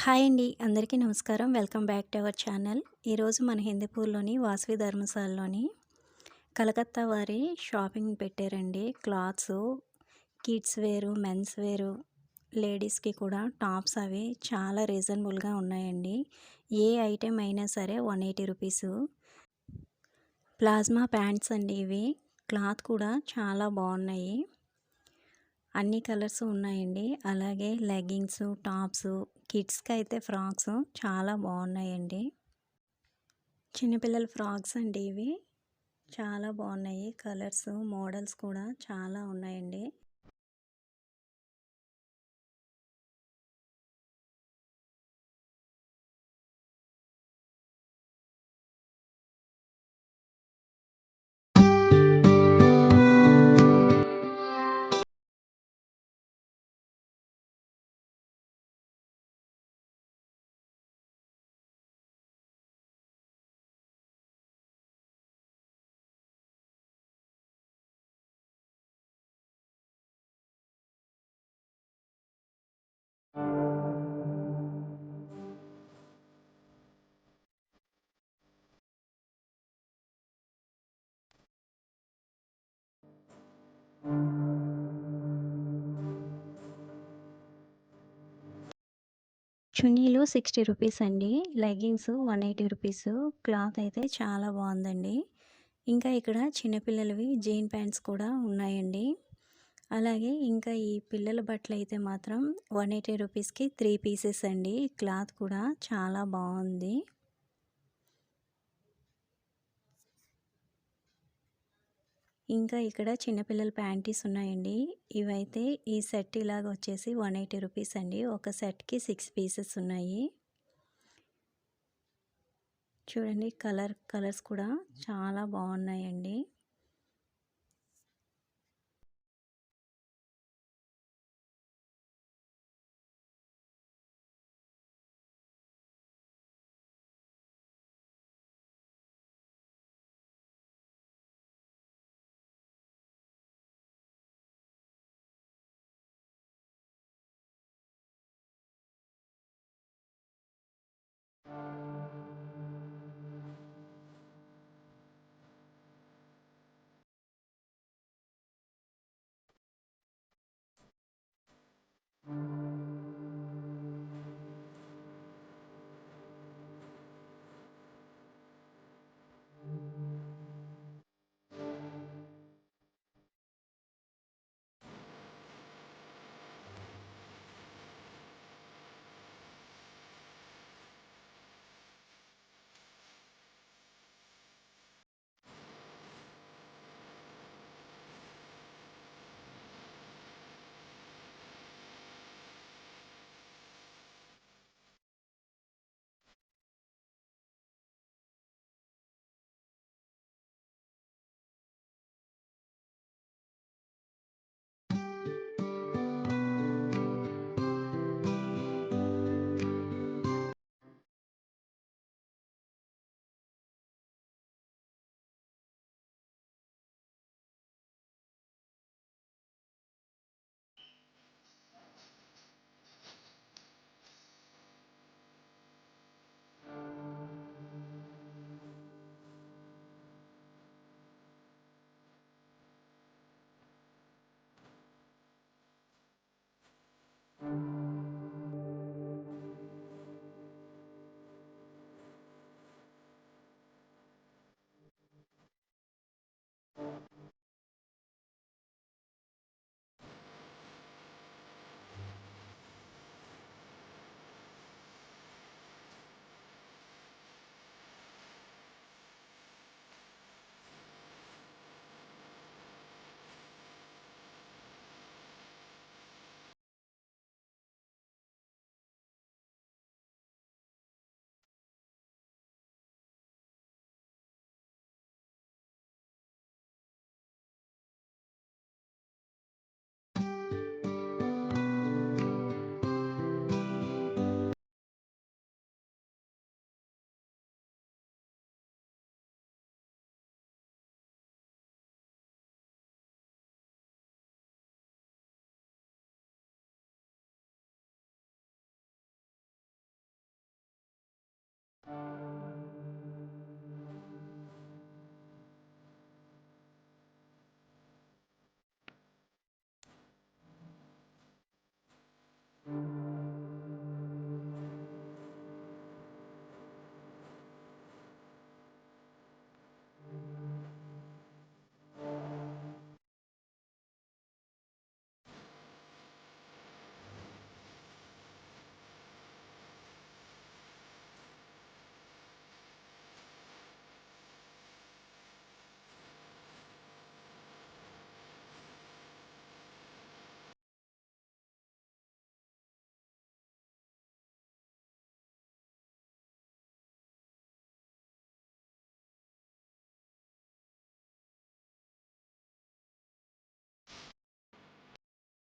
Hi అండి. అందరికీ నమస్కారం. Welcome back to our channel. ఈరోజు మన హిందూపూర్‌లోని వాసవి ధర్మశాలలోని కలకత్తా వారి షాపింగ్ పెట్టారండి. క్లాత్సు, కిడ్స్ వేరు, మెన్స్ వేరు, లేడీస్‌కి కూడా టాప్స్ అవి చాలా రీజనబుల్‌గా ఉన్నాయండి. ఏ ఐటెమ్ అయినా సరే 180 రూపీసు. ప్లాజమా ప్యాంట్స్ అండి ఇవి. క్లాత్ కూడా చాలా బాగున్నాయి. అన్ని కలర్స్ ఉన్నాయండి. అలాగే లెగ్గింగ్స్, టాప్స్, కిడ్స్‌కి అయితే ఫ్రాక్స్ చాలా బాగున్నాయండి. చిన్నపిల్లల ఫ్రాక్స్ అండి ఇవి. చాలా బాగున్నాయి. కలర్స్, మోడల్స్ కూడా చాలా ఉన్నాయండి. చున్నీలు 60 రూపీస్ అండి. Leggings 180 rupees. క్లాత్ అయితే చాలా బాగుందండి. ఇంకా ఇక్కడ చిన్నపిల్లలవి జీన్ ప్యాంట్స్ కూడా ఉన్నాయండి. అలాగే ఇంకా ఈ పిల్లల బట్టలైతే మాత్రం 180 రూపీస్‌కి 3 పీసెస్ అండి. క్లాత్ కూడా చాలా బాగుంది. ఇంకా ఇక్కడ చిన్నపిల్లల ప్యాంటీస్ ఉన్నాయండి. ఇవైతే ఈ సెట్ ఇలాగ వచ్చేసి 180 రూపీస్ అండి. ఒక సెట్‌కి 6 పీసెస్ ఉన్నాయి. చూడండి కలర్స్ కూడా చాలా బాగున్నాయండి.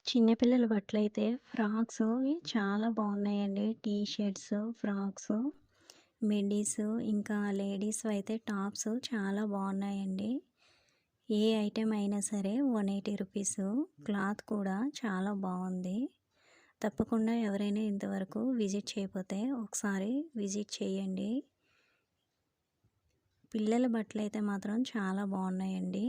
చిన్నపిల్లల బట్టలైతే ఫ్రాక్స్ చాలా బాగున్నాయండి. టీ షర్ట్స్, ఫ్రాక్స్, మిడ్డీస్, ఇంకా లేడీస్ అయితే టాప్స్ చాలా బాగున్నాయండి. ఏ ఐటెం అయినా సరే 180 రూపీస్. క్లాత్ కూడా చాలా బాగుంది. తప్పకుండా ఎవరైనా ఇంతవరకు విజిట్ చేయకపోతే ఒకసారి విజిట్ చేయండి. పిల్లల బట్టలైతే మాత్రం చాలా బాగున్నాయండి.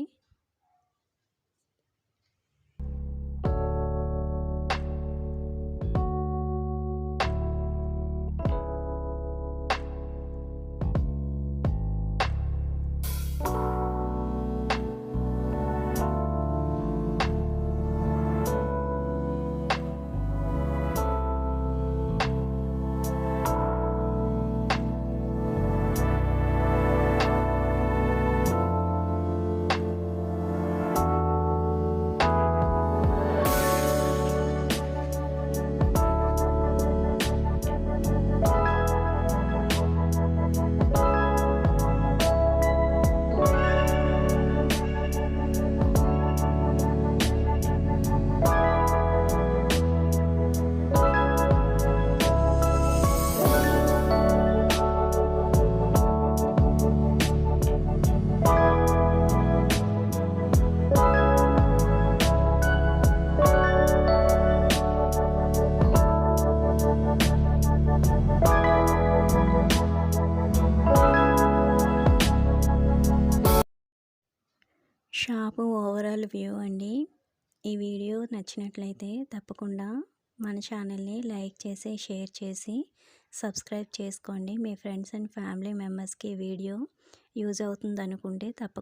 షాపు ఓవరాల్ వ్యూ అండి. ఈ వీడియో నచ్చినట్లయితే తప్పకుండా మన ఛానల్ని లైక్ చేసి, షేర్ చేసి, సబ్స్క్రైబ్ చేసుకోండి. మీ ఫ్రెండ్స్ అండ్ ఫ్యామిలీ మెంబర్స్కి వీడియో యూజ్ అవుతుంది అనుకుంటే తప్పకుండా